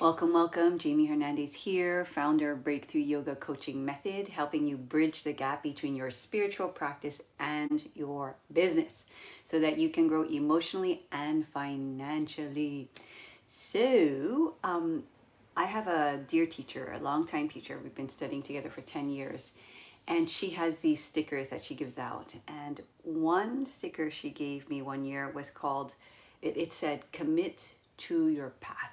Welcome, welcome. Jamie Hernandez here, founder of Breakthrough Yoga Coaching Method, helping you bridge the gap between your spiritual practice and your business so that you can grow emotionally and financially. So, I have a dear teacher, a longtime teacher. We've been studying together for 10 years. And she has these stickers that she gives out. And one sticker she gave me one year was called, it said, "Commit to your path."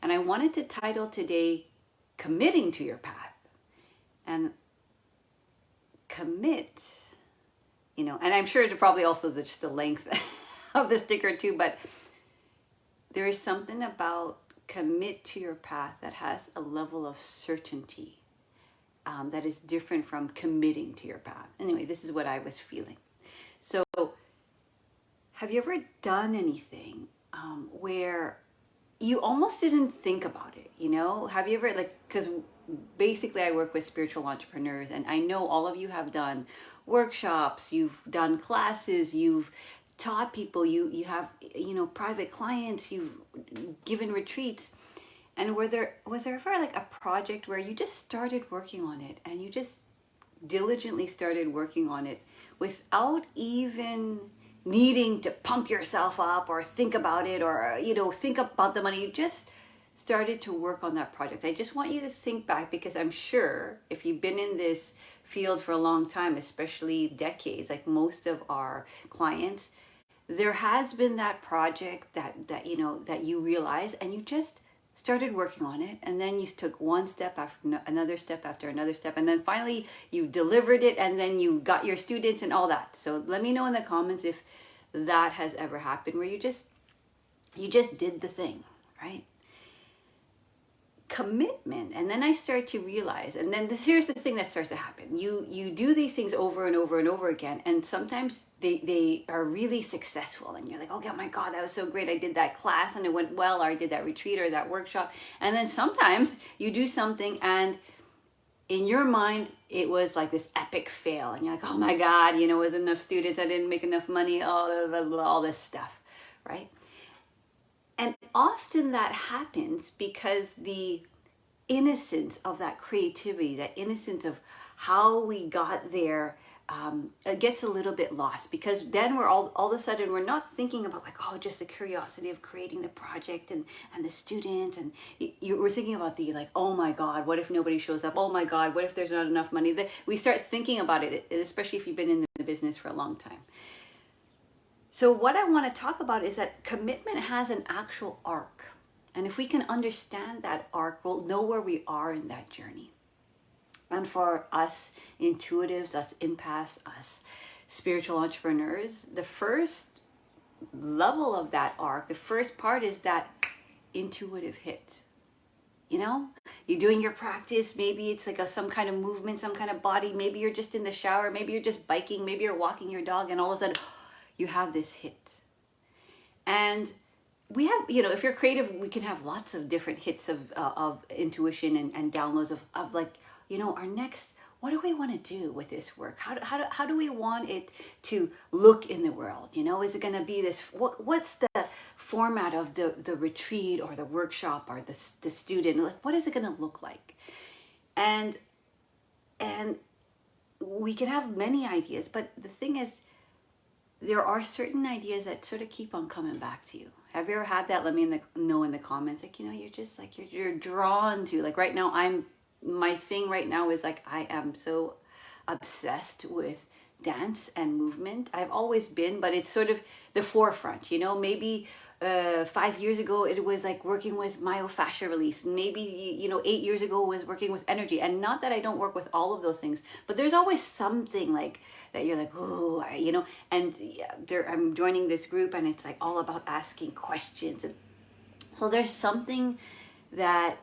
And I wanted to title today, "Committing to Your Path." And commit, and I'm sure it's probably also just the length of the sticker too, but there is something about commit to your path that has a level of certainty that is different from committing to your path. Anyway, this is what I was feeling. So, have you ever done anything where you almost didn't think about it? Have you ever, because basically I work with spiritual entrepreneurs, and I know all of you have done workshops, you've done classes, you've taught people, you have private clients, you've given retreats. And was there ever like a project where you just started working on it, and you just diligently started working on it without even needing to pump yourself up or think about it, or think about the money? You just started to work on that project. I just want you to think back, because I'm sure if you've been in this field for a long time, especially decades, like most of our clients, there has been that project that you realize, and you just started working on it, and then you took one step after another step after another step, and then finally you delivered it, and then you got your students and all that. So let me know in the comments if that has ever happened, where you just did the thing, right? Commitment. And then I start to realize, and then here's the thing that starts to happen. You do these things over and over and over again, and sometimes they are really successful, and you're like, oh my God, that was so great, I did that class and it went well, or I did that retreat or that workshop. And then sometimes you do something, and in your mind it was like this epic fail, and you're like, oh my God, it wasn't enough students, I didn't make enough money, all this stuff, right? And often that happens because the innocence of that creativity, that innocence of how we got there, it gets a little bit lost, because then we're all of a sudden, we're not thinking about just the curiosity of creating the project and the students, and we're thinking about the oh my God, what if nobody shows up? Oh my God, what if there's not enough money? We start thinking about it, especially if you've been in the business for a long time. So what I want to talk about is that commitment has an actual arc. And if we can understand that arc, we'll know where we are in that journey. And for us intuitives, us empaths, us spiritual entrepreneurs, the first level of that arc, the first part, is that intuitive hit. You're doing your practice, maybe it's like some kind of movement, some kind of body, maybe you're just in the shower, maybe you're just biking, maybe you're walking your dog, and all of a sudden you have this hit. And we have, if you're creative, we can have lots of different hits of intuition and downloads of our next, what do we want to do with this work? How do we want it to look in the world? Is it going to be this, what's the format of the retreat or the workshop or the student? What is it going to look like? And we can have many ideas, but the thing is, there are certain ideas that sort of keep on coming back to you. Have you ever had that? Let me know in the comments. You're just you're drawn to, right now, my thing right now is I am so obsessed with dance and movement. I've always been, but it's sort of the forefront, maybe 5 years ago it was working with myofascial release. Maybe 8 years ago it was working with energy. And not that I don't work with all of those things, but there's always something that you're oh, and I'm joining this group, and it's all about asking questions. And so there's something that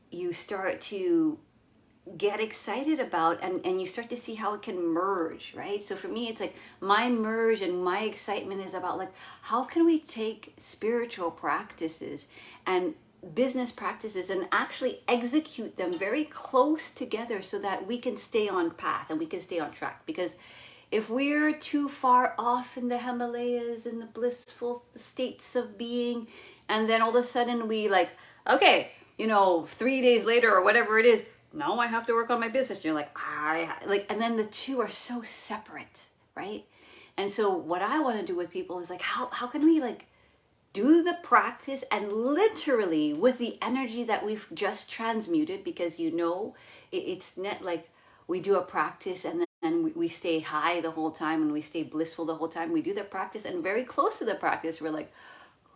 you start to get excited about, and you start to see how it can merge, right? So for me, it's my merge and my excitement is about how can we take spiritual practices and business practices and actually execute them very close together so that we can stay on path and we can stay on track. Because if we're too far off in the Himalayas, in the blissful states of being, And then all of a sudden we like, okay, 3 days later or whatever it is, now I have to work on my business. And you're like, and then the two are so separate, right? And so what I want to do with people is like, how can we like do the practice and literally with the energy that we've just transmuted, because it's not like we do a practice and then we stay high the whole time and we stay blissful the whole time. We do the practice, and very close to the practice we're like,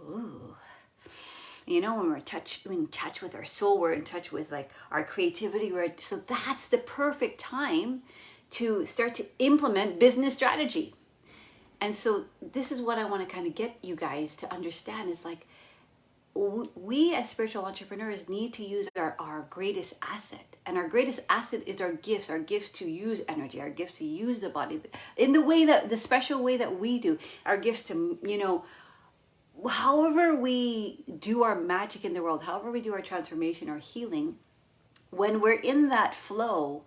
ooh, when we're in touch with our soul, we're in touch with like our creativity. So that's the perfect time to start to implement business strategy. And so this is what I want to kind of get you guys to understand is like, we as spiritual entrepreneurs need to use our greatest asset. And our greatest asset is our gifts to use energy, our gifts to use the body in the special way that we do, our gifts to, however we do our magic in the world, however we do our transformation or healing, when we're in that flow,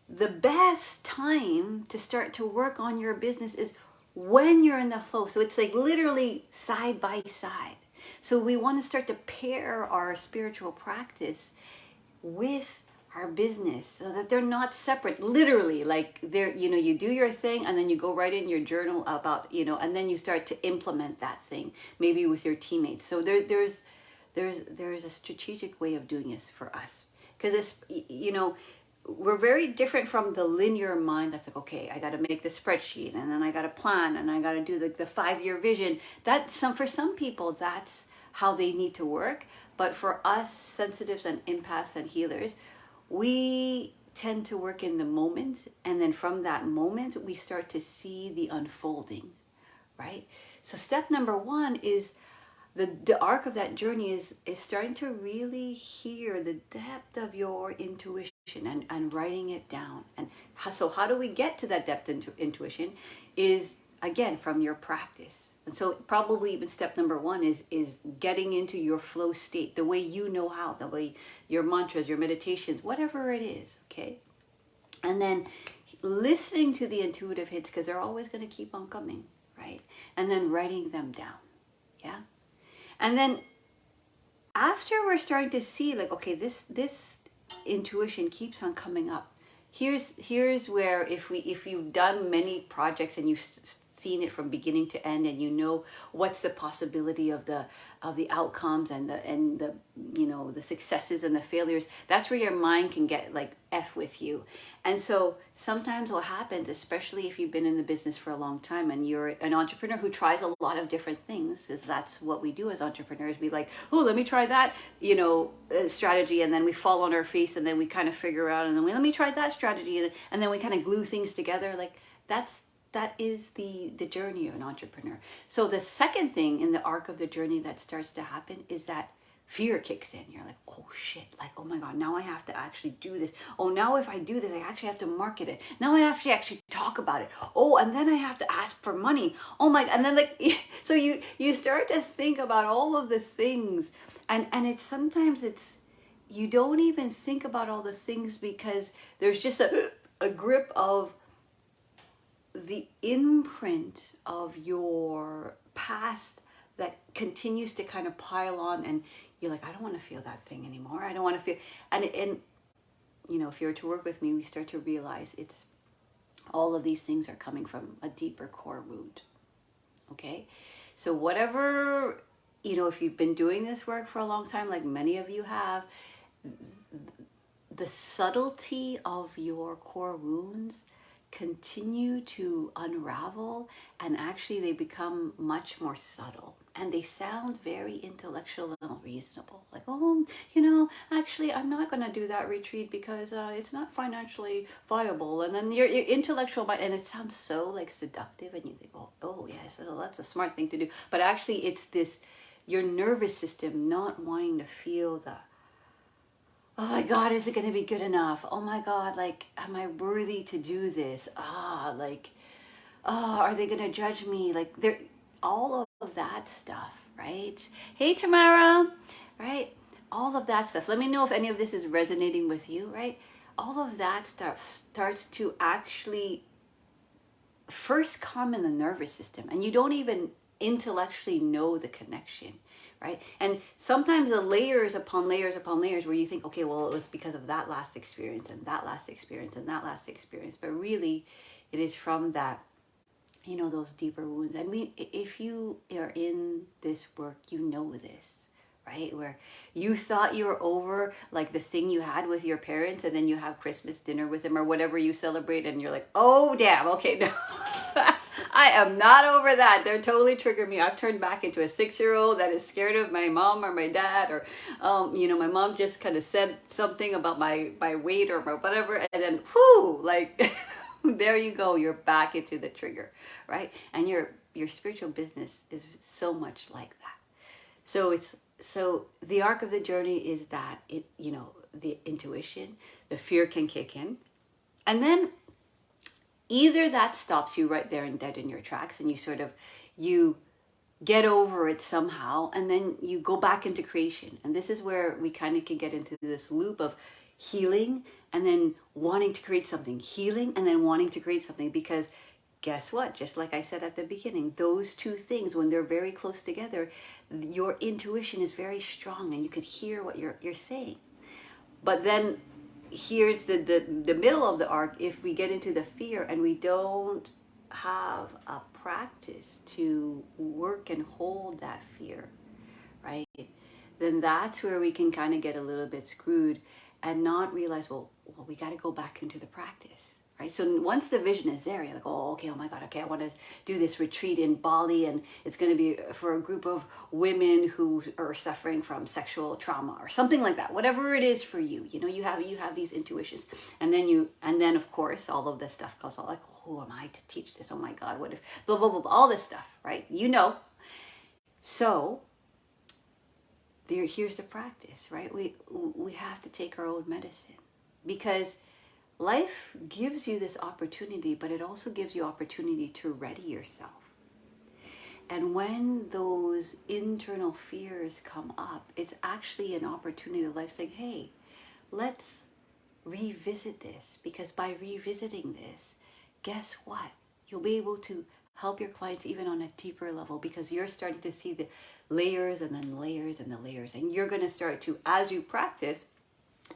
the best time to start to work on your business is when you're in the flow. So it's like literally side by side. So we want to start to pair our spiritual practice with our business so that they're not separate, literally, like they're, you do your thing and then you go right in your journal about, and then you start to implement that thing, maybe with your teammates. So there's a strategic way of doing this for us, because it's, we're very different from the linear mind that's like, okay, I got to make the spreadsheet and then I got to plan and I got to do the 5-year vision. For some people, that's how they need to work. But for us sensitives and empaths and healers, we tend to work in the moment. And then from that moment, we start to see the unfolding, right? So step number 1 is the arc of that journey is starting to really hear the depth of your intuition and writing it down. And so how do we get to that depth into intuition is, again, from your practice. And so probably even step number 1 is getting into your flow state, the way you know how, the way your mantras, your meditations, whatever it is, okay? And then listening to the intuitive hits, because they're always going to keep on coming, right? And then writing them down, yeah? And then after we're starting to see like, okay, this intuition keeps on coming up. Here's where if you've done many projects and you've seen it from beginning to end, and what's the possibility of the outcomes and the the successes and the failures, that's where your mind can get like F with you. And so sometimes what happens, especially if you've been in the business for a long time and you're an entrepreneur who tries a lot of different things, is that's what we do as entrepreneurs. We like, oh, let me try that, strategy, and then we fall on our face, and then we kind of figure out, and then let me try that strategy, and then we kind of glue things together. Like that is the journey of an entrepreneur. So the second thing in the arc of the journey that starts to happen is that fear kicks in. You're like, oh shit, like, oh my God, now I have to actually do this. Oh, now if I do this, I actually have to market it. Now I have to actually talk about it. Oh, and then I have to ask for money. Oh my, and then like, so you start to think about all of the things, and sometimes you don't even think about all the things because there's just a grip of the imprint of your past that continues to kind of pile on, and you're like, I don't want to feel that thing anymore. I don't want to feel, and if you were to work with me, we start to realize it's all of these things are coming from a deeper core wound. Okay, so whatever, if you've been doing this work for a long time, like many of you have, the subtlety of your core wounds continue to unravel, and actually they become much more subtle, and they sound very intellectual and reasonable, like, oh, actually I'm not going to do that retreat because it's not financially viable. And then your intellectual mind, and it sounds so like seductive, and you think, oh yeah, so that's a smart thing to do. But actually it's this, your nervous system not wanting to feel the, oh my God, is it going to be good enough? Oh my God, like, am I worthy to do this? Are they going to judge me? Like, all of that stuff, right? Hey, Tamara, right? All of that stuff. Let me know if any of this is resonating with you, right? All of that stuff starts to actually first come in the nervous system, and you don't even intellectually know the connection. right? And sometimes the layers upon layers upon layers where you think, okay, well, it was because of that last experience and that last experience and that last experience. But really, it is from that, those deeper wounds. And if you are in this work, you know this, right? Where you thought you were over like the thing you had with your parents, and then you have Christmas dinner with them or whatever you celebrate, and you're like, oh, damn, okay, no. I am not over that. They're totally triggered me. I've turned back into a 6-year-old that is scared of my mom or my dad, or, my mom just kind of said something about my weight or my whatever, and then, whoo, like, there you go. You're back into the trigger, right? And your spiritual business is so much like that. So the arc of the journey is that the intuition, the fear can kick in, and then either that stops you right there and dead in your tracks, and you get over it somehow, and then you go back into creation. And this is where we kind of can get into this loop of healing and then wanting to create something, healing and then wanting to create something, because guess what? Just like I said at the beginning, those two things, when they're very close together, your intuition is very strong and you could hear what you're saying. But then here's the middle of the arc. If we get into the fear and we don't have a practice to work and hold that fear, right, then that's where we can kind of get a little bit screwed and not realize, well, we got to go back into the practice, right? So once the vision is there, you're like, oh, okay, oh my God, okay, I want to do this retreat in Bali, and it's going to be for a group of women who are suffering from sexual trauma or something like that. Whatever it is for you, you have these intuitions, and then of course all of this stuff goes all like, who am I to teach this? Oh my God, what if blah blah blah, all this stuff, right? So here's the practice, right? We have to take our own medicine, because life gives you this opportunity, but it also gives you opportunity to ready yourself. And when those internal fears come up, it's actually an opportunity of life saying, hey, let's revisit this, because by revisiting this, guess what? You'll be able to help your clients even on a deeper level, because you're starting to see the layers and then layers and the layers. And you're going to start to, as you practice,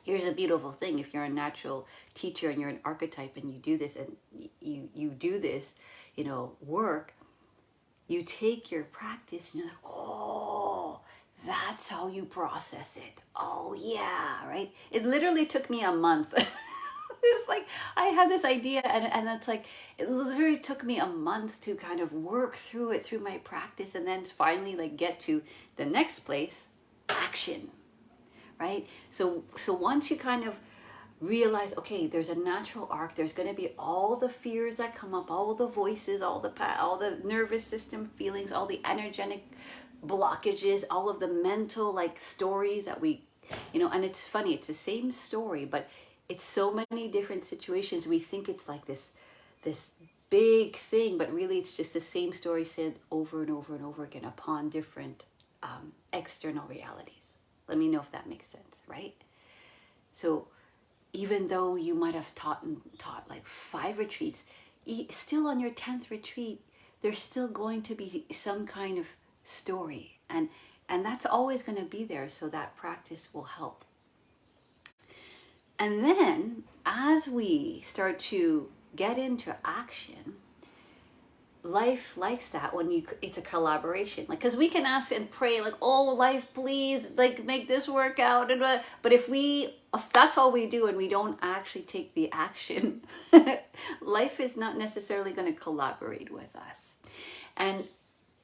here's a beautiful thing. If you're a natural teacher and you're an archetype and you do this and you do this, work, you take your practice and you're like, oh, that's how you process it. Oh yeah, right? It literally took me a month. It's like I had this idea, and it's like it literally took me a month to kind of work through it through my practice, and then finally like get to the next place, action, right? So once you kind of realize, okay, there's a natural arc, there's going to be all the fears that come up, all the voices, all the nervous system feelings, all the energetic blockages, all of the mental like stories that we, and it's funny, it's the same story, but it's so many different situations. We think it's like this big thing, but really it's just the same story said over and over and over again upon different external realities. Let me know if that makes sense, right? So even though you might have taught like 5 retreats, still on your 10th retreat, there's still going to be some kind of story, and that's always going to be there. So that practice will help. And then as we start to get into action, life likes that when it's a collaboration, like, because we can ask and pray like, oh life, please, like, make this work out, but if that's all we do and we don't actually take the action, life is not necessarily going to collaborate with us. And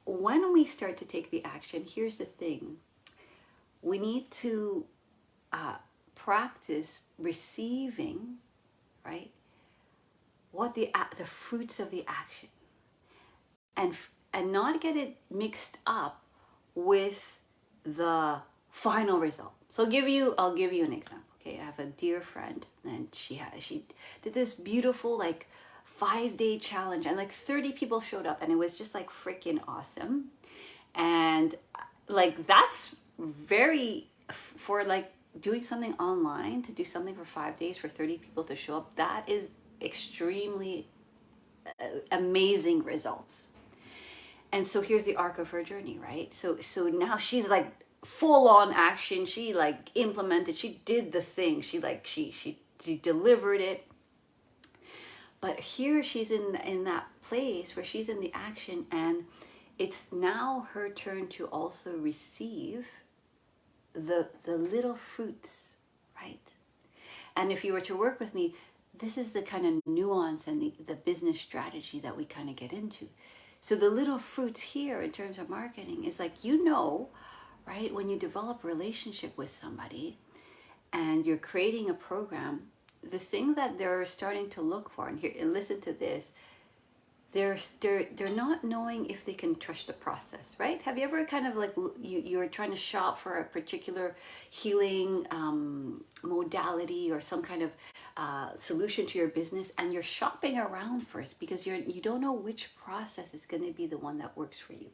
when we start to take the action, here's the thing: we need to practice receiving, right, what the fruits of the action, and not get it mixed up with the final result. So I'll give you an example. Okay, I have a dear friend, and she did this beautiful like 5-day challenge, and like 30 people showed up, and it was just like freaking awesome. And like that's very, for like doing something online, to do something for 5 days for 30 people to show up, that is extremely amazing results. And so here's the arc of her journey, right? So now she's like full on action. She like implemented, she did the thing. She delivered it. But here she's in that place where she's in the action, and it's now her turn to also receive the little fruits, right? And if you were to work with me, this is the kind of nuance and the business strategy that we kind of get into. So the little fruits here in terms of marketing is like, right, when you develop a relationship with somebody and you're creating a program, the thing that they're starting to look for, and listen to this, they're not knowing if they can trust the process, right? Have you ever kind of like you're trying to shop for a particular healing modality or some kind of solution to your business, and you're shopping around first because you don't know which process is going to be the one that works for you.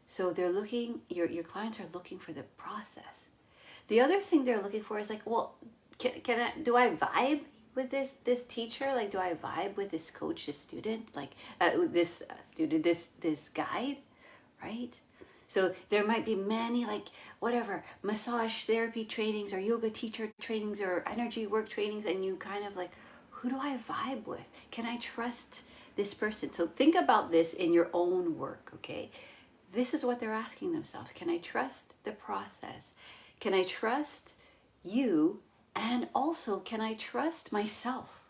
So they're looking, your clients are looking for the process. The other thing they're looking for is like, well, do I vibe with this teacher? Like, do I vibe with this coach, this student, like this student, this guide, right? So there might be many, like, whatever, massage therapy trainings or yoga teacher trainings or energy work trainings, and you kind of like, who do I vibe with? Can I trust this person? So think about this in your own work, okay? This is what they're asking themselves. Can I trust the process? Can I trust you? And also, can I trust myself?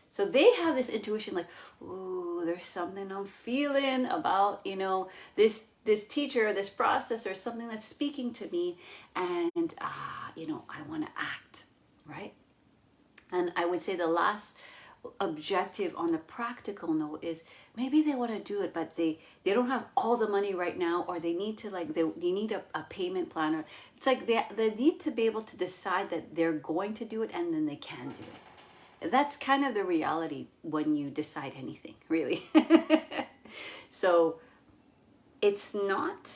So they have this intuition like, ooh, there's something I'm feeling about, this teacher, this process, or something that's speaking to me. And, I want to act, right? And I would say the last objective on the practical note is maybe they want to do it, but they don't have all the money right now, or they need to they need a payment plan, or it's like they need to be able to decide that they're going to do it and then they can do it. That's kind of the reality when you decide anything, really. So it's not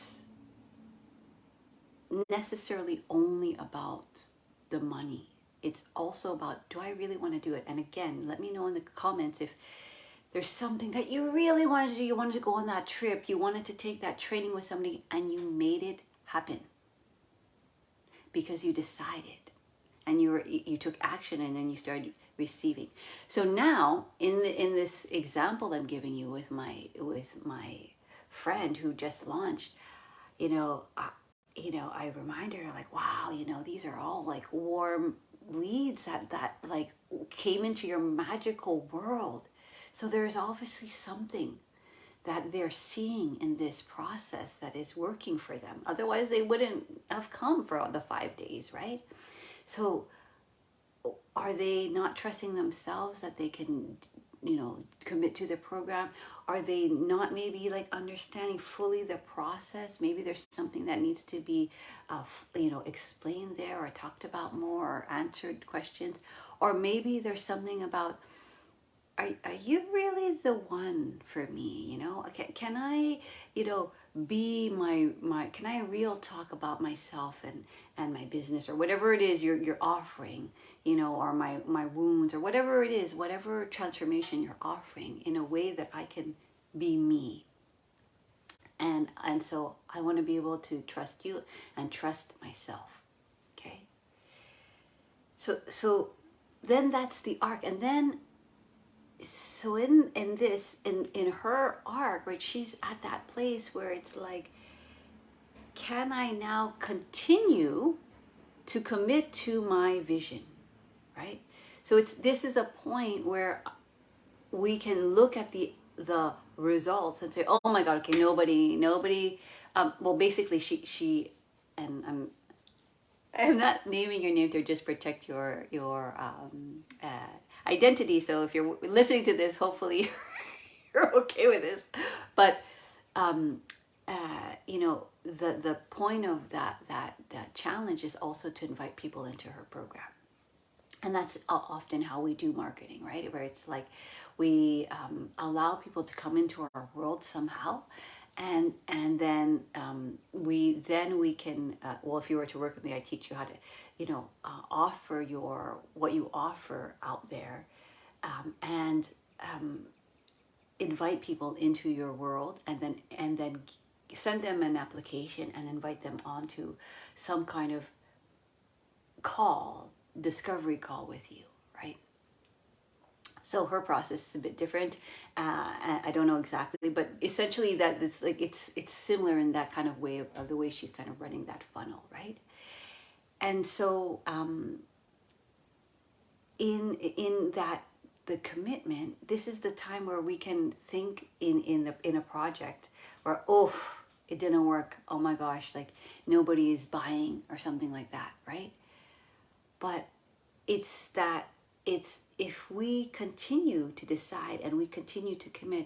necessarily only about the money. It's also about, do I really want to do it? And again, let me know in the comments if there's something that you really wanted to do. You wanted to go on that trip. You wanted to take that training with somebody, and you made it happen because you decided and you took action, and then you started receiving. So now in this example I'm giving you with my friend who just launched, I remind her like, wow, these are all like warm leads that like came into your magical world. So there's obviously something that they're seeing in this process that is working for them. Otherwise they wouldn't have come for the 5 days, right? So are they not trusting themselves that they can, commit to the program? Are they not maybe like understanding fully the process? Maybe there's something that needs to be, explained there, or talked about more, or answered questions. Or maybe there's something about, are you really the one for me? Can I, be my can I real talk about myself and my business, or whatever it is you're offering, or my wounds, or whatever it is, whatever transformation you're offering, in a way that I can be me. And so I want to be able to trust you and trust myself. Okay. So then that's the arc. And then so in her arc, right, she's at that place where it's like, can I now continue to commit to my vision, right? So this is a point where we can look at the results and say, oh my God, okay, nobody. Well, basically, she, and I'm not naming your name to just protect your identity. So if you're listening to this, hopefully you're okay with this. But the point of that challenge is also to invite people into her program. And that's often how we do marketing, right? Where it's like we allow people to come into our world somehow, and then we can if you were to work with me, I teach you how to offer what you offer out there, and invite people into your world, and then send them an application and invite them onto some kind of discovery call with you, right? So her process is a bit different. I don't know exactly, but essentially that it's like it's similar in that kind of way of the way she's kind of running that funnel, right? And so in that, the commitment, this is the time where we can think in a project where, oh, it didn't work, oh my gosh, like nobody is buying or something like that, right? But it's if we continue to decide and we continue to commit,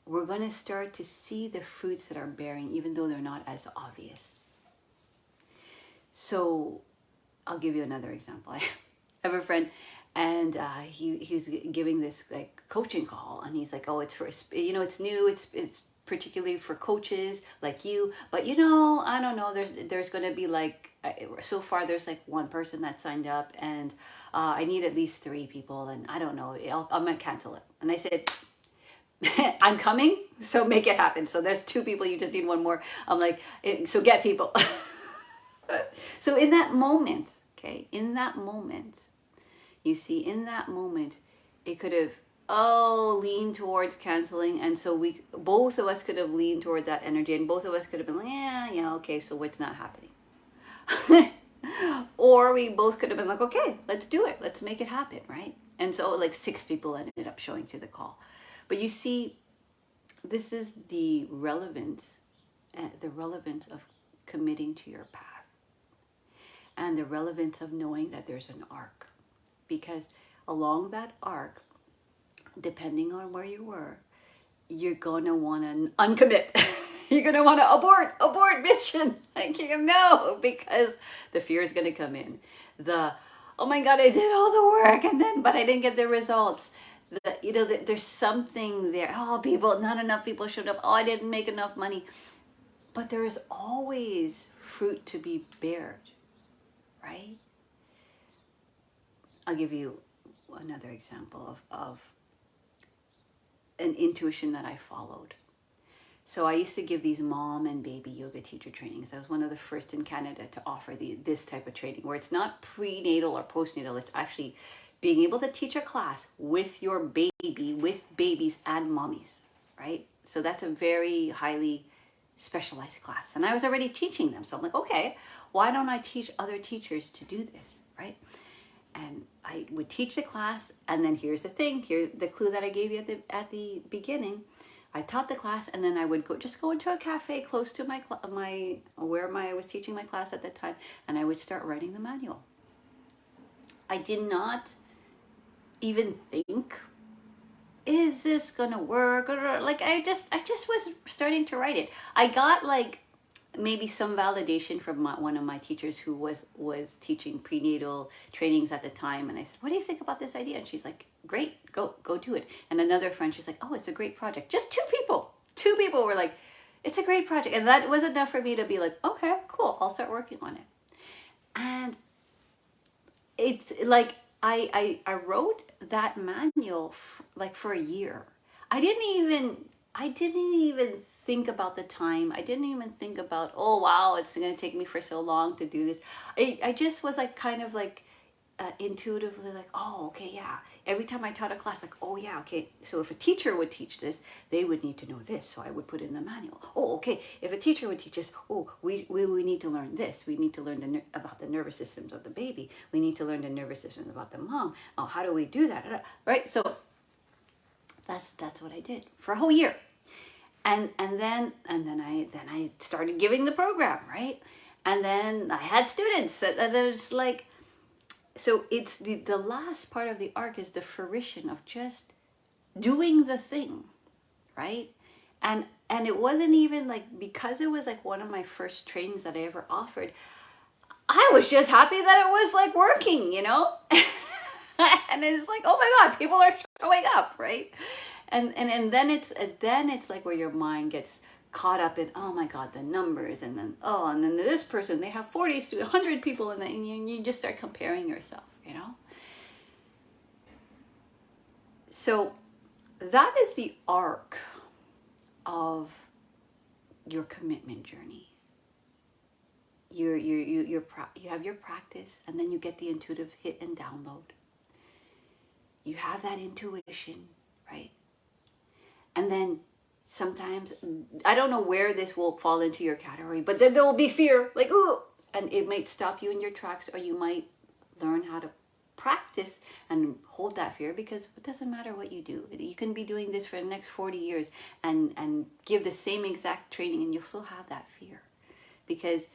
we're going to start to see the fruits that are bearing, even though they're not as obvious. So I'll give you another example. I have a friend, and he was giving this like coaching call, and he's like, oh, it's for, it's new, it's particularly for coaches like you, but I don't know, there's going to be like, so far there's like one person that signed up, and I need at least 3 people, and I don't know, I'm gonna cancel it. And I said, I'm coming, so make it happen. So there's 2 people, you just need 1 more. I'm like, so get people. So in that moment, you see, in that moment, it could have leaned towards canceling, and so both of us could have leaned toward that energy, and both of us could have been like, yeah, okay, so what's not happening? Or we both could have been like, okay, let's do it, let's make it happen, right? And so like 6 people ended up showing to the call. But you see, this is the relevance of committing to your path, and the relevance of knowing that there's an arc, because along that arc, depending on where you were, you're gonna want to uncommit. You're gonna want to abort mission. Like, no, because the fear is gonna come in. Oh my God, I did all the work, but I didn't get the results. There's something there. Oh, not enough people showed up. Oh, I didn't make enough money. But there is always fruit to be bared, right? I'll give you another example of an intuition that I followed. So I used to give these mom and baby yoga teacher trainings. I was one of the first in Canada to offer this type of training, where it's not prenatal or postnatal. It's actually being able to teach a class with your baby, with babies and mommies, right? So that's a very highly specialized class. And I was already teaching them. So I'm like, okay, why don't I teach other teachers to do this, right? And I would teach the class, and then here's the thing, here's the clue that I gave you at the beginning. I taught the class, and then I would go into a cafe close to I was teaching my class at that time, and I would start writing the manual. I did not even think, is this gonna work? Like I just was starting to write it. I got like maybe some validation from one of my teachers who was teaching prenatal trainings at the time, and I said, what do you think about this idea? And she's like, great, go do it. And another friend, she's like, oh, it's a great project. Just 2 people were like, it's a great project. And that was enough for me to be like, okay, cool, I'll start working on it. And it's like I wrote that manual for a year. I didn't even think about the time. I didn't even think about, oh wow, it's going to take me for so long to do this. I just was like kind of like intuitively like, oh, okay, yeah. Every time I taught a class, like, oh yeah, okay. So if a teacher would teach this, they would need to know this. So I would put in the manual. Oh, okay. If a teacher would teach us, oh, we need to learn this. We need to learn about the nervous systems of the baby. We need to learn the nervous systems about the mom. Oh, how do we do that? Right? So that's what I did for a whole year. And then I started giving the program, right? And then I had students that it's like, so it's the last part of the arc is the fruition of just doing the thing, right? And it wasn't even like, because it was like one of my first trainings that I ever offered, I was just happy that it was like working, And it's like, oh my God, people are showing up, right? And then it's like where your mind gets caught up in, oh my God, the numbers, and then this person, they have 40 to 100 people, and you just start comparing yourself, So that is the arc of your commitment journey. You have your practice, and then you get the intuitive hit and download. You have that intuition, right? And then sometimes, I don't know where this will fall into your category, but then there will be fear, like, ooh, and it might stop you in your tracks, or you might learn how to practice and hold that fear, because it doesn't matter what you do. You can be doing this for the next 40 years and give the same exact training, and you'll still have that fear, because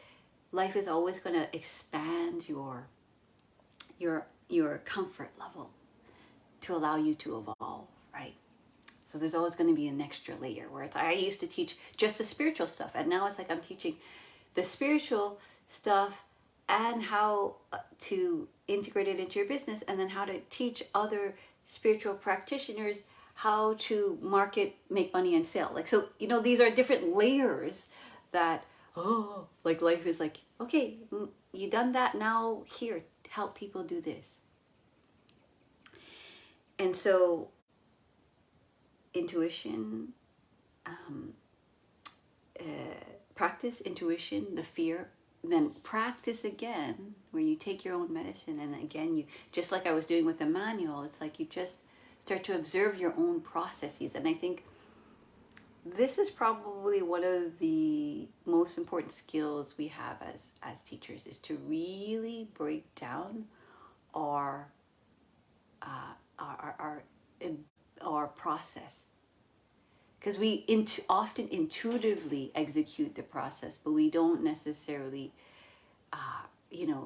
life is always going to expand your comfort level to allow you to evolve, right? So there's always going to be an extra layer where it's, I used to teach just the spiritual stuff, and now it's like I'm teaching the spiritual stuff and how to integrate it into your business, and then how to teach other spiritual practitioners how to market, make money, and sell. Like, so, these are different layers that, like life is like, okay, you done that, now here, help people do this. And so intuition, practice intuition, the fear, then practice again, where you take your own medicine, and again, you, just like I was doing with the manual, it's like you just start to observe your own processes. And I think this is probably one of the most important skills we have as teachers, is to really break down our process, because we often intuitively execute the process, but we don't necessarily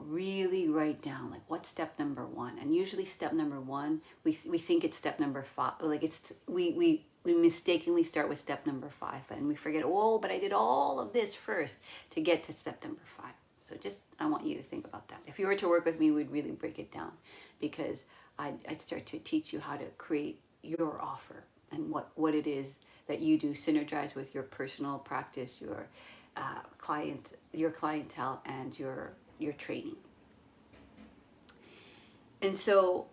really write down, like, what's step number one. And usually step number one, we think it's step number 5, like it's we mistakenly start with step number 5, and we forget, oh, but I did all of this first to get to step number 5. So just, I want you to think about that. If you were to work with me, we'd really break it down, because I'd start to teach you how to create your offer, and what it is that you do synergize with your personal practice, your clientele, and your training. And so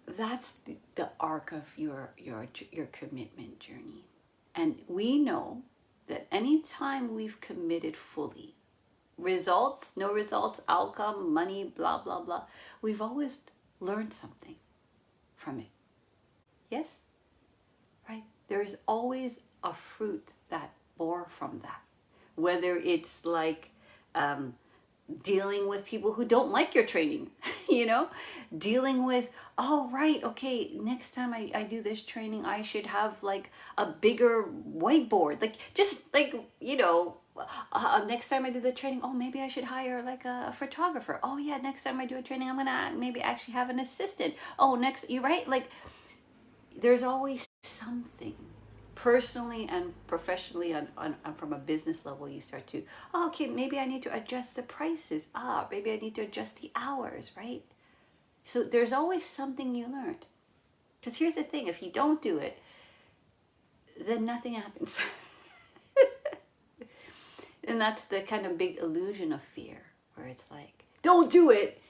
that's the arc of your commitment journey. And we know that anytime we've committed fully, results, no results, outcome, money, blah, blah, blah, we've always learned something from it. Yes? Right? There is always a fruit that bore from that. Whether it's like dealing with people who don't like your training, dealing with, oh, right, okay, next time I do this training, I should have like a bigger whiteboard. Like, just like, next time I do the training, oh, maybe I should hire like a photographer. Oh yeah, next time I do a training, I'm gonna maybe actually have an assistant. Oh, you're right. Like, there's always something. Personally and professionally, on from a business level, you start to, oh, okay, maybe I need to adjust the prices. Maybe I need to adjust the hours, right? So there's always something you learned. Because here's the thing, if you don't do it, then nothing happens. And that's the kind of big illusion of fear, where it's like, don't do it.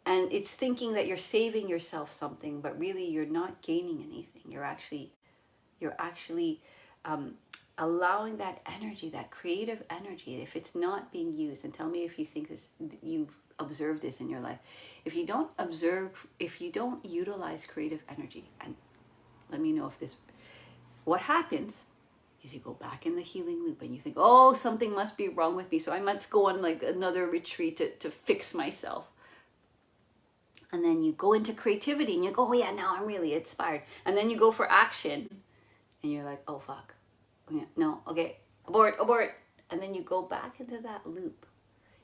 And it's thinking that you're saving yourself something, but really you're not gaining anything. You're actually allowing that energy, that creative energy, if it's not being used, and tell me if you think this, you've observed this in your life. If you don't utilize creative energy, and let me know if this, what happens is you go back in the healing loop, and you think, oh, something must be wrong with me, so I must go on like another retreat to fix myself. And then you go into creativity, and you go, oh yeah, now I'm really inspired. And then you go for action, and you're like, oh fuck, yeah, no, okay, abort. And then you go back into that loop.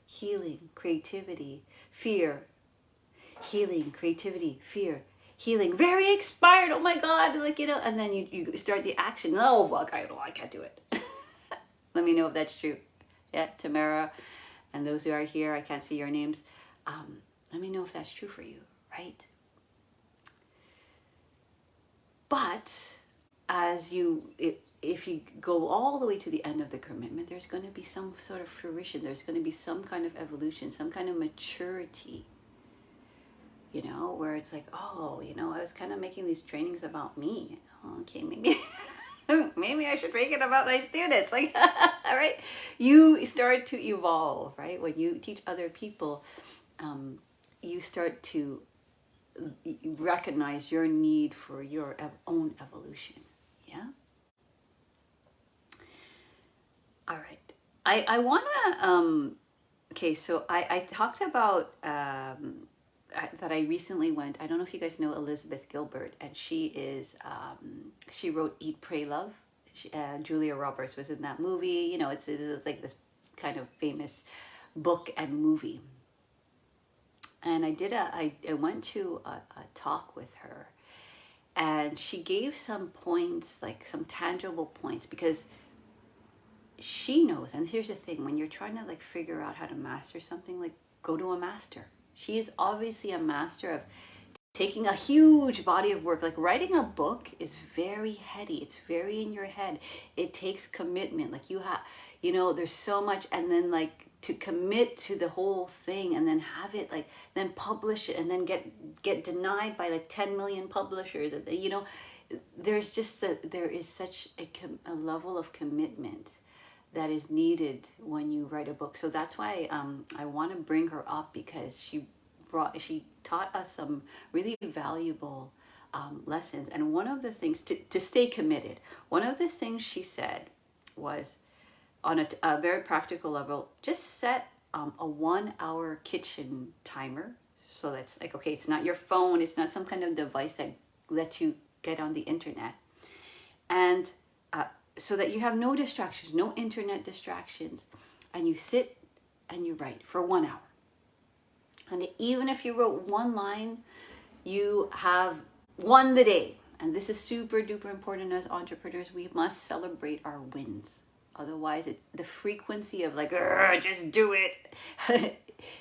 Healing, creativity, fear. Healing, creativity, fear. Healing, very inspired, oh my God, like, and then you start the action. Oh fuck, I can't do it. Let me know if that's true. Yeah, Tamara, and those who are here, I can't see your names. Let me know if that's true for you, right? But if you go all the way to the end of the commitment, there's going to be some sort of fruition. There's going to be some kind of evolution, some kind of maturity where it's like, oh, I was kind of making these trainings about me. Okay, maybe maybe I should make it about my students. Like, right? You start to evolve, right? When you teach other people, you start to recognize your need for your own evolution. Yeah. All right. I want to, okay, so I talked about that I recently went. I don't know if you guys know Elizabeth Gilbert, and she wrote Eat, Pray, Love. Julia Roberts was in that movie. It's like this kind of famous book and movie. And I went to a talk with her, and she gave some points, like some tangible points, because she knows. And here's the thing: when you're trying to like figure out how to master something, like go to a master. She is obviously a master of taking a huge body of work. Like writing a book is very heady, it's very in your head, it takes commitment. Like there's so much, and then like to commit to the whole thing, and then have it, like, then publish it, and then get denied by like 10 million publishers. There is such a level of commitment that is needed when you write a book. So that's why I want to bring her up, because she taught us some really valuable lessons. And one of the things to stay committed, one of the things she said was, on a very practical level, just set a 1 hour kitchen timer. So that's like, okay, it's not your phone, it's not some kind of device that lets you get on the internet. And so that you have no distractions, no internet distractions, and you sit and you write for 1 hour. And even if you wrote one line, you have won the day. And this is super duper important as entrepreneurs. We must celebrate our wins. Otherwise, the frequency of like, just do it,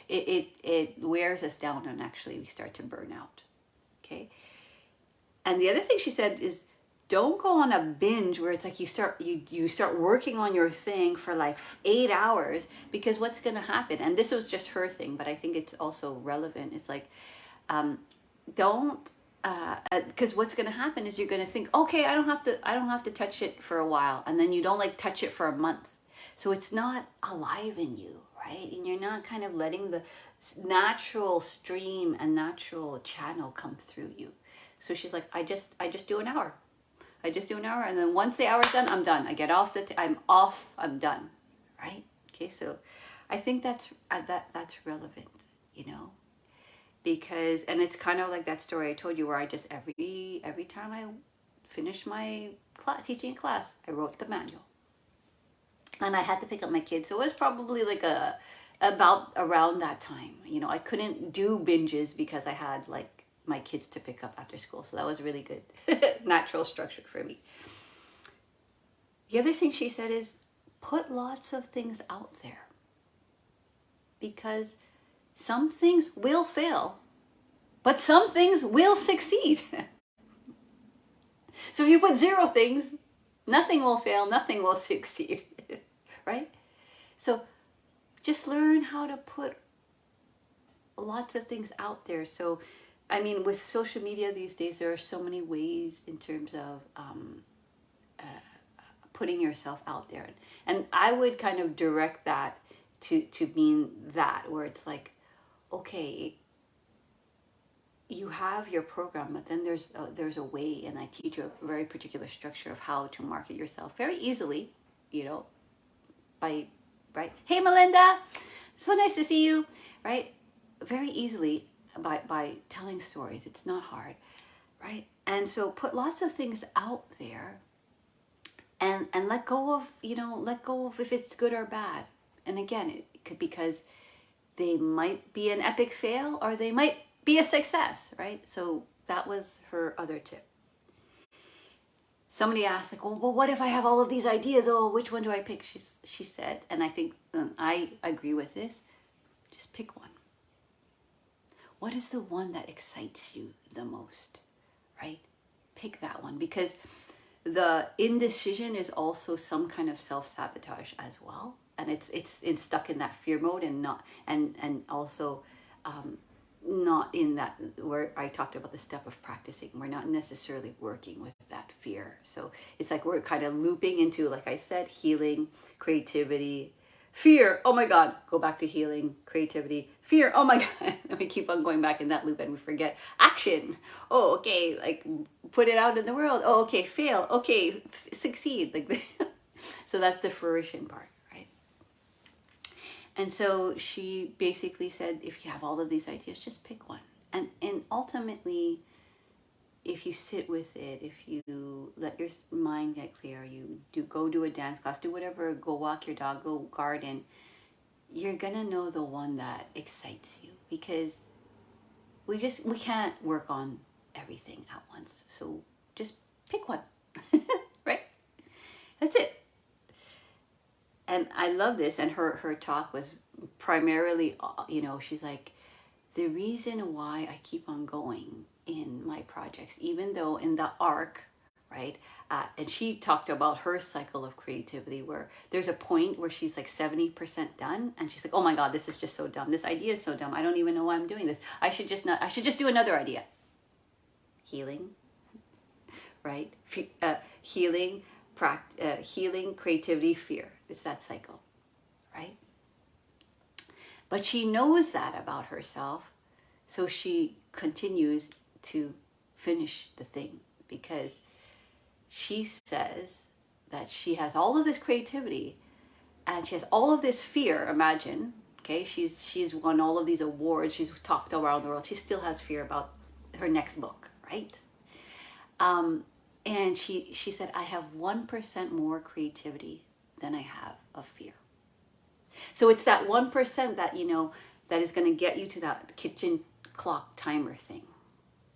it wears us down, and actually we start to burn out. Okay. And the other thing she said is, don't go on a binge where it's like you start working on your thing for like 8 hours, because what's going to happen, and this was just her thing, but I think it's also relevant. It's like, don't, because what's going to happen is you're going to think, okay, I don't have to touch it for a while, and then you don't like touch it for a month, so it's not alive in you, right? And you're not kind of letting the natural stream and natural channel come through you. So she's like, I just do an hour. I just do an hour, and then once the hour's done, I'm done. I get off I'm off. I'm done, right? Okay, so I think that's relevant, because, and it's kind of like that story I told you, where I just every time I finished my teaching class, I wrote the manual, and I had to pick up my kids, so it was probably like about around that time. I couldn't do binges because I had like my kids to pick up after school. So that was really good natural structure for me. The other thing she said is, put lots of things out there, because some things will fail, but some things will succeed. So if you put 0 things, nothing will fail, nothing will succeed, right? So just learn how to put lots of things out there. So I mean, with social media these days, there are so many ways in terms of putting yourself out there. And I would kind of direct that to mean that, where it's like, okay, you have your program, but then there's a way, and I teach you a very particular structure of how to market yourself very easily, by, right? Hey, Melinda, so nice to see you, right? Very easily, by telling stories. It's not hard, right? And so put lots of things out there, and let go of if it's good or bad. And again, it could, because they might be an epic fail, or they might be a success, right? So that was her other tip. Somebody asked, like, well, what if I have all of these ideas? Oh, which one do I pick? She said, and I think I agree with this, just pick one. What is the one that excites you the most, right? Pick that one, because the indecision is also some kind of self-sabotage as well, and it's stuck in that fear mode, and not and also not in that where I talked about the step of practicing. We're not necessarily working with that fear. So it's like we're kind of looping into, like I said, healing, creativity, fear. Oh my God. Go back to healing, creativity, fear. Oh my God. And we keep on going back in that loop and we forget action. Oh, okay. Like put it out in the world. Oh, okay. Fail. Okay. Succeed. Like, so that's the fruition part. And so she basically said, if you have all of these ideas, just pick one. And ultimately, if you sit with it, if you let your mind get clear, you go do a dance class, do whatever, go walk your dog, go garden, you're gonna know the one that excites you, because we can't work on everything at once. So just pick one, right? That's it. And I love this. And her talk was primarily, she's like, the reason why I keep on going in my projects, even though in the arc, right? And she talked about her cycle of creativity, where there's a point where she's like 70% done. And she's like, oh my God, this is just so dumb. This idea is so dumb. I don't even know why I'm doing this. I should just do another idea. Healing, right? Healing, healing, creativity, fear. It's that cycle, right? But she knows that about herself, so she continues to finish the thing, because she says that she has all of this creativity and she has all of this fear. Imagine, okay, she's won all of these awards, she's talked around the world, she still has fear about her next book, right? And she said, I have 1% more creativity than I have of fear. So it's that 1% that, that is going to get you to that kitchen clock timer thing.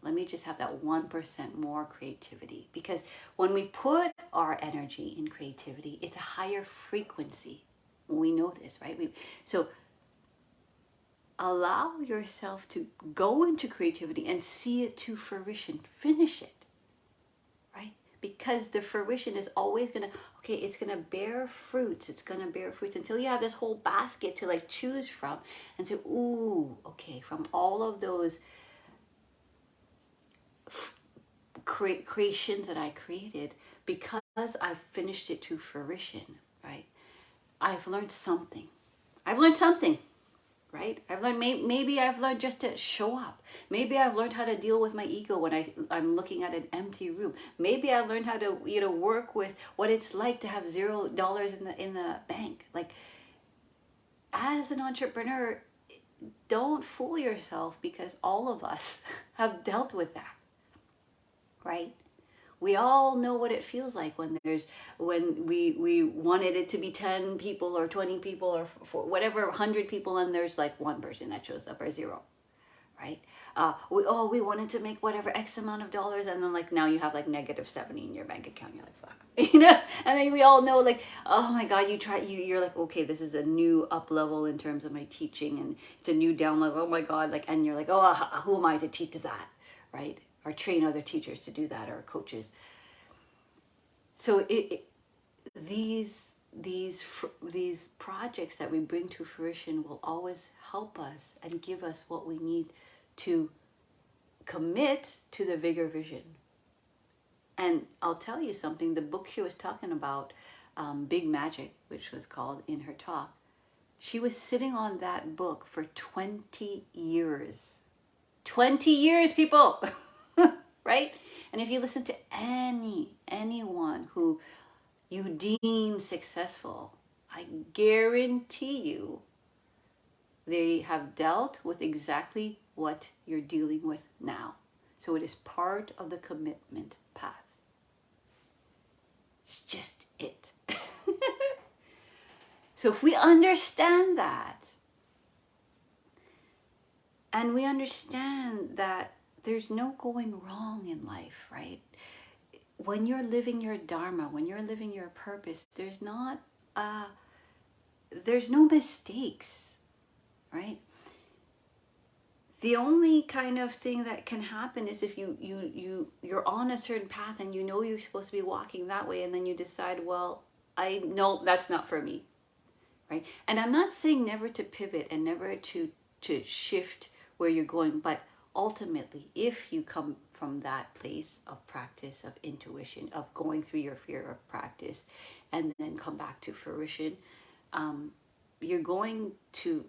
Let me just have that 1% more creativity. Because when we put our energy in creativity, it's a higher frequency. We know this, right? So allow yourself to go into creativity and see it to fruition. Finish it. Because the fruition is always it's going to bear fruits. It's going to bear fruits until you have this whole basket to like choose from and say, ooh, okay, from all of those creations that I created, because I've finished it to fruition, right? I've learned something. Right? I've learned, maybe I've learned just to show up. Maybe I've learned how to deal with my ego when I'm looking at an empty room. Maybe I've learned how to, work with what it's like to have $0 in the bank. Like, as an entrepreneur, don't fool yourself, because all of us have dealt with that, right? We all know what it feels like when we wanted it to be 10 people or 20 people or whatever, 100 people, and there's like one person that shows up, or zero, right? We wanted to make whatever X amount of dollars, and then like now you have like -70 in your bank account. You're like, fuck, and then we all know, like, oh my God, you're like, okay, this is a new up level in terms of my teaching, and it's a new down level. Oh my God, like, and you're like, oh, who am I to teach that, right? Or train other teachers to do that, or coaches. So these projects that we bring to fruition will always help us and give us what we need to commit to the bigger vision. And I'll tell you something, the book she was talking about, Big Magic, which was called in her talk, she was sitting on that book for 20 years. 20 years, people! Right? And if you listen to anyone who you deem successful, I guarantee you they have dealt with exactly what you're dealing with now. So it is part of the commitment path. It's just it. So if we understand that, and we understand that there's no going wrong in life, right? When you're living your dharma, when you're living your purpose, there's no mistakes, right? The only kind of thing that can happen is if you're on a certain path and you know you're supposed to be walking that way, and then you decide, well, I know that's not for me, right? And I'm not saying never to pivot and never to shift where you're going. But ultimately, if you come from that place of practice, of intuition, of going through your fear of practice, and then come back to fruition, you're going to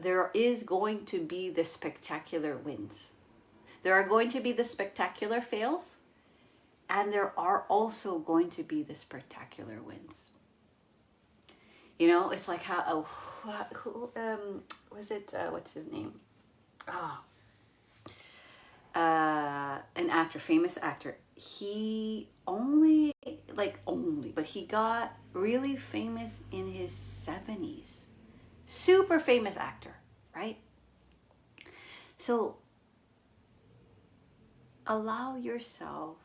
there is going to be the spectacular wins. There are going to be the spectacular fails, and there are also going to be the spectacular wins. You know, it's like how, was it, what's his name? Oh, an actor, famous actor. He but he got really famous in his 70s. Super famous actor, right? So allow yourself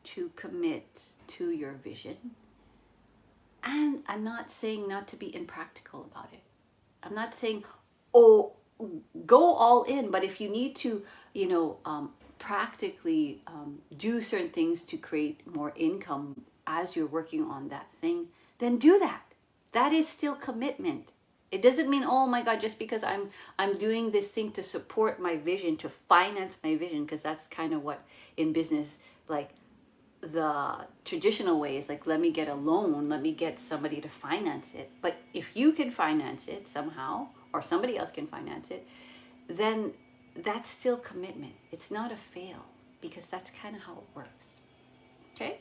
to commit to your vision. And I'm not saying not to be impractical about it. I'm not saying, oh, go all in. But if you need to, practically do certain things to create more income as you're working on that thing, then do that. That is still commitment. It doesn't mean, oh my God, just because I'm doing this thing to support my vision, to finance my vision, because that's kind of what in business, like the traditional way is like, let me get a loan, let me get somebody to finance it. But if you can finance it somehow, or somebody else can finance it, then that's still commitment. It's not a fail, because that's kind of how it works. Okay?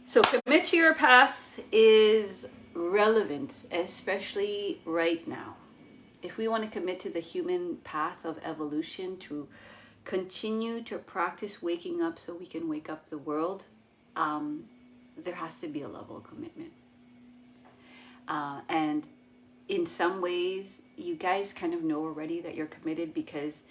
So commit to your path is relevant, especially right now. If we want to commit to the human path of evolution, to continue to practice waking up so we can wake up the world, there has to be a level of commitment. And in some ways, you guys kind of know already that you're committed because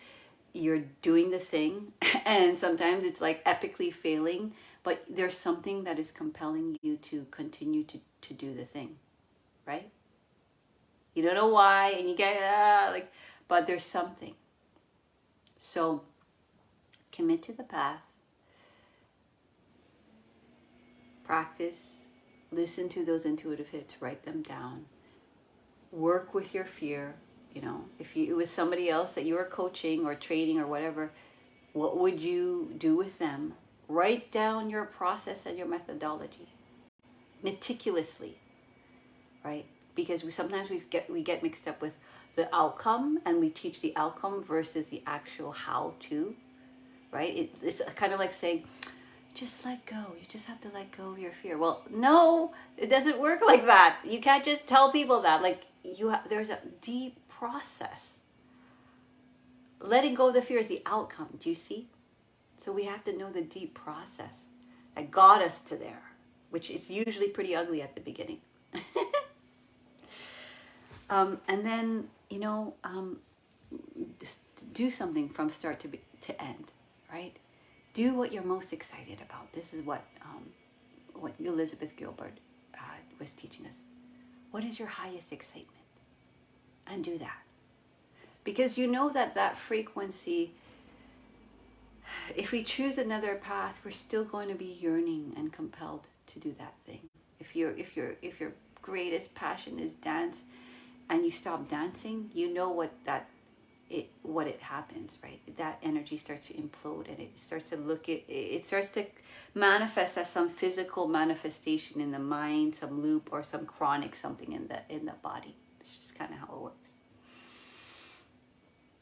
you're doing the thing, and sometimes it's like epically failing, but there's something that is compelling you to continue to do the thing, right? You don't know why, and you get but there's something. So commit to the path, practice, listen to those intuitive hits, write them down, work with your fear. If it was somebody else that you were coaching or training or whatever, what would you do with them? Write down your process and your methodology meticulously, right? Because sometimes we get mixed up with the outcome, and we teach the outcome versus the actual how to, right? It's kind of like saying, just let go. You just have to let go of your fear. Well, no, it doesn't work like that. You can't just tell people that. There's a deep process. Letting go of the fear is the outcome. Do you see? So we have to know the deep process that got us to there, which is usually pretty ugly at the beginning. And then, just do something from start to end, right? Do what you're most excited about. This is what Elizabeth Gilbert was teaching us. What is your highest excitement? And do that. Because that frequency, if we choose another path, we're still going to be yearning and compelled to do that thing. If your greatest passion is dance, and you stop dancing, what it happens, right? That energy starts to implode, and it starts to manifest as some physical manifestation in the mind, some loop, or some chronic something in the body. It's just kind of how it works.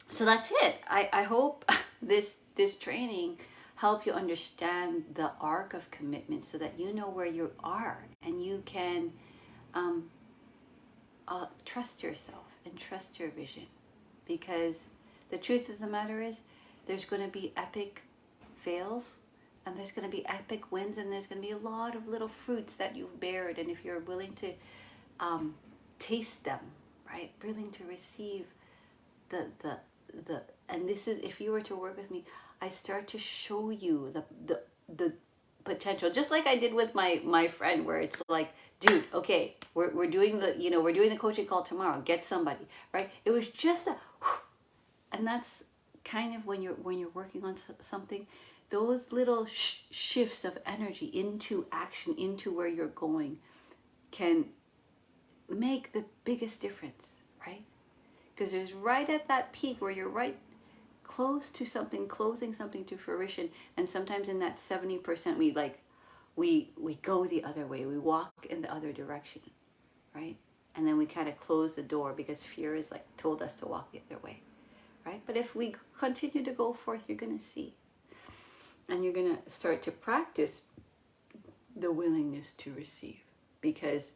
So that's it. I hope this training help you understand the arc of commitment, so that you know where you are, and you can trust yourself and trust your vision. Because the truth of the matter is, there's going to be epic fails, and there's going to be epic wins, and there's going to be a lot of little fruits that you've bared. And if you're willing to taste them, right, willing to receive and this is, if you were to work with me, I start to show you the potential, just like I did with my friend, where it's like, dude, okay, we're doing the coaching call tomorrow. Get somebody, right? It was just and that's kind of when you're working on something, those little shifts of energy into action, into where you're going, can make the biggest difference, right? because there's right at that peak where you're right close to something, closing something to fruition. And sometimes in that 70%, we go the other way. We walk in the other direction, right? And then we kind of close the door because fear is like told us to walk the other way, right? But if we continue to go forth, you're going to see. And you're going to start to practice the willingness to receive, because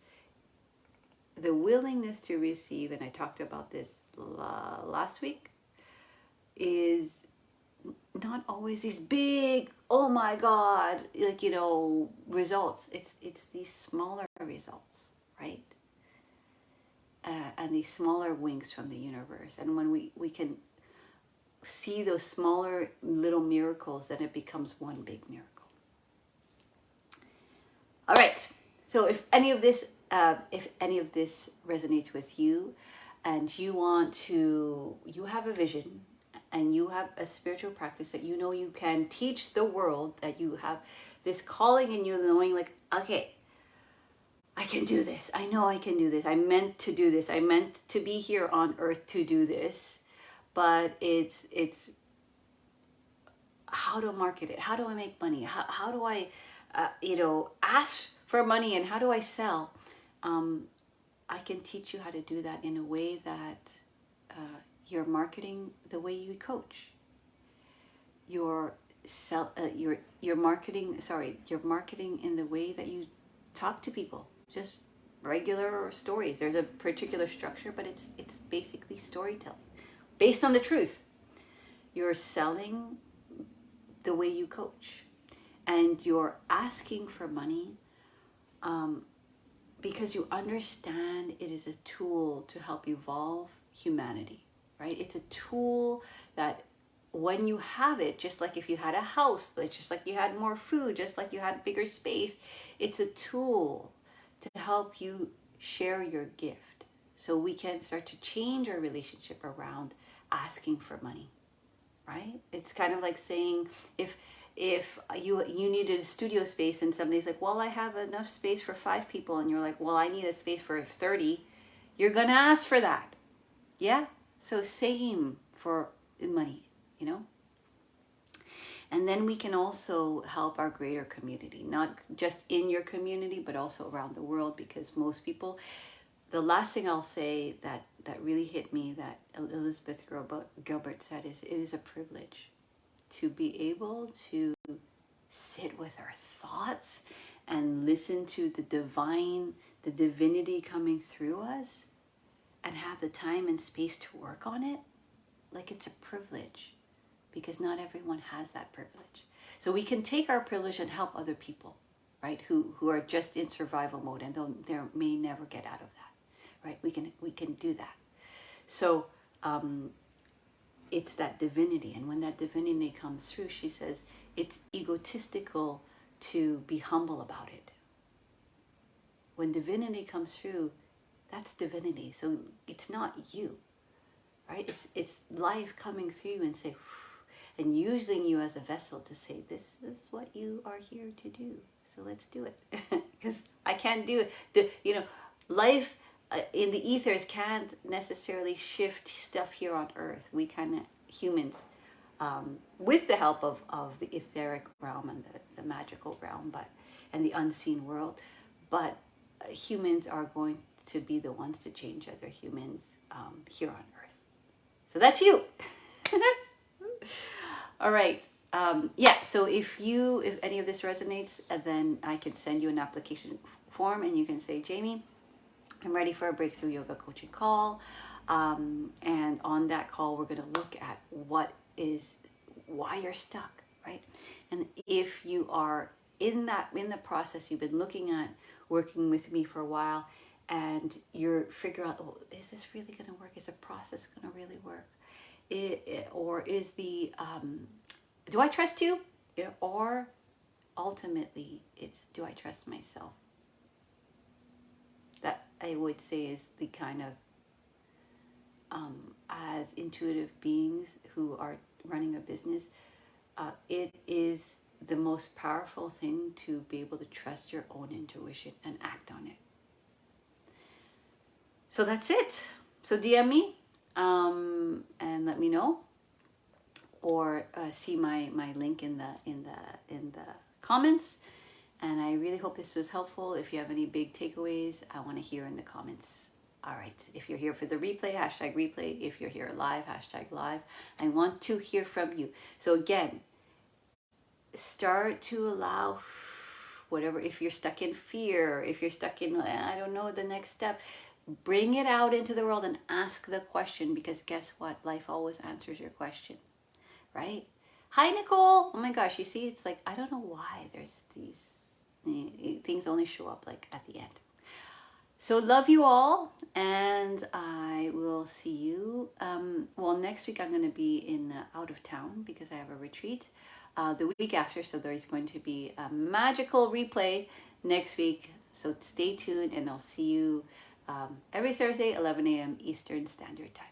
the willingness to receive, and I talked about this last week, is not always these big, oh my God, like, results. It's these smaller results, right? And these smaller winks from the universe. And when we can see those smaller little miracles, then it becomes one big miracle. All right. So if any of this resonates with you, and you have a vision, and you have a spiritual practice that you can teach the world, that you have this calling in you, knowing like, okay, I can do this. I know I can do this. I meant to do this. I meant to be here on earth to do this. But it's how to market it. How do I make money? How do I, ask for money, and how do I sell? I can teach you how to do that in a way that you're marketing the way you coach. You're marketing in the way that you talk to people. Just regular stories. There's a particular structure, but it's basically storytelling based on the truth. You're selling the way you coach, and you're asking for money because you understand it is a tool to help evolve humanity, right? It's a tool that when you have it, just like if you had a house, just like you had more food, just like you had bigger space, it's a tool to help you share your gift. So we can start to change our relationship around asking for money, right? It's kind of like saying if you needed a studio space and somebody's like, well, I have enough space for 5 people, and you're like, well, I need a space for 30, you're gonna ask for that. Yeah? So same for money, And then we can also help our greater community, not just in your community, but also around the world, because most people, the last thing I'll say that really hit me, that Elizabeth Gilbert said, is it is a privilege to be able to sit with our thoughts and listen to the divinity coming through us, and have the time and space to work on it. Like, it's a privilege, because not everyone has that privilege. So we can take our privilege and help other people, right? Who are just in survival mode, and they may never get out of that, right? We can do that. So it's that divinity, and when that divinity comes through, she says it's egotistical to be humble about it. When divinity comes through, that's divinity. So it's not you, right? It's life coming through you and say, and using you as a vessel to say, this is what you are here to do. So let's do it. Because I can't do it. Life in the ethers can't necessarily shift stuff here on earth. We kind of, humans, with the help of the etheric realm and the magical realm, and the unseen world, but humans are going to be the ones to change other humans here on earth. So that's you. All right. So if any of this resonates, then I can send you an application form, and you can say, Jamie, I'm ready for a breakthrough yoga coaching call. And on that call, we're going to look at why you're stuck, right? And if you are in the process, you've been looking at working with me for a while, and you're figuring out, is this really going to work? Is the process going to really work? Or is the, do I trust you? Or ultimately, it's, do I trust myself? That I would say is the kind of, as intuitive beings who are running a business, it is the most powerful thing to be able to trust your own intuition and act on it. So that's it. So DM me. and let me know, or see my link in the comments. And I really hope this was helpful. If you have any big takeaways, I want to hear in the comments. All right. If you're here for the replay, hashtag replay. If you're here live, hashtag live. I want to hear from you. So again, start to allow whatever, if you're stuck in fear, if you're stuck in, I don't know, the next step, bring it out into the world and ask the question, because guess what? Life always answers your question, right? Hi, Nicole. Oh my gosh, you see, it's like, I don't know why there's these things only show up like at the end. So love you all, and I will see you. Well, next week I'm going to be in out of town because I have a retreat. The week after, so there's going to be a magical replay next week. So stay tuned, and I'll see you every Thursday, 11 a.m. Eastern Standard Time.